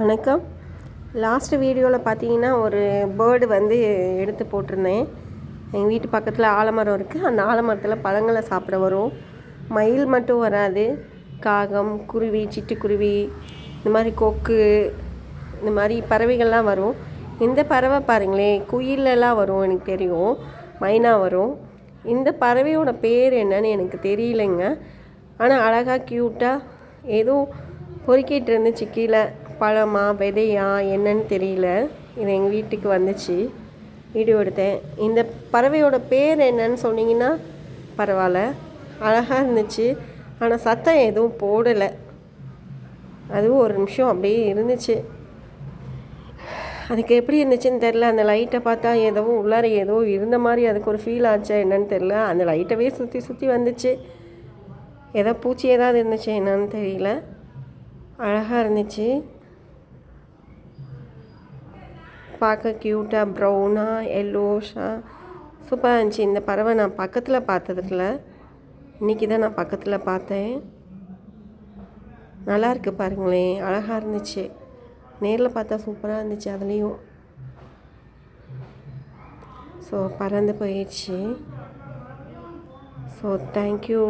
வணக்கம். லாஸ்ட் வீடியோவில் பார்த்தீங்கன்னா ஒரு பேர்டு வந்து எடுத்து போட்டிருந்தேன். எங்கள் வீட்டு பக்கத்தில் ஆலமரம் இருக்குது. அந்த ஆலமரத்தில் பழங்களை சாப்பிட வரும். மயில் மட்டும் வராது, காகம், குருவி, சிட்டுக்குருவி, இந்த மாதிரி கொக்கு, இந்த மாதிரி பறவைகள்லாம் வரும். இந்த பறவை பாருங்களேன், குயிலெல்லாம் வரும், எனக்கு தெரியும், மைனா வரும். இந்த பறவையோட பேர் என்னன்னு எனக்கு தெரியலைங்க. ஆனால் அழகாக க்யூட்டாக ஏதோ பொறுக்கிட்டு இருந்துச்சு கீழே. பழமா விதையா என்னன்னு தெரியல. இது எங்கள் வீட்டுக்கு வந்துச்சு, வீடியோ எடுத்தேன். இந்த பறவையோட பேர் என்னன்னு சொன்னீங்கன்னா பரவாயில்ல. அழகாக இருந்துச்சு, ஆனால் சத்தம் எதுவும் போடலை. அதுவும் ஒரு நிமிஷம் அப்படியே இருந்துச்சு. அதுக்கு எப்படி இருந்துச்சுன்னு தெரில. அந்த லைட்டை பார்த்தா ஏதோ உள்ளார ஏதோ இருந்த மாதிரி அதுக்கு ஒரு ஃபீல் ஆச்சா என்னன்னு தெரில. அந்த லைட்டவே சுற்றி சுற்றி வந்துச்சு. ஏதோ பூச்சி ஏதாவது இருந்துச்சு என்னன்னு தெரியல. அழகாக இருந்துச்சு, பார்க்க க்யூட்டாக, ப்ரௌனாக, எல்லோஷாக சூப்பராக இருந்துச்சு. இந்த பறவை நான் பக்கத்தில் பார்த்ததுக்குல, இன்றைக்கி தான் நான் பக்கத்தில் பார்த்தேன். நல்லாயிருக்கு பாருங்களேன், அழகாக இருந்துச்சு. நேரில் பார்த்தா சூப்பராக இருந்துச்சு. அதுலேயும் ஸோ பறந்து போயிடுச்சு. So thank you.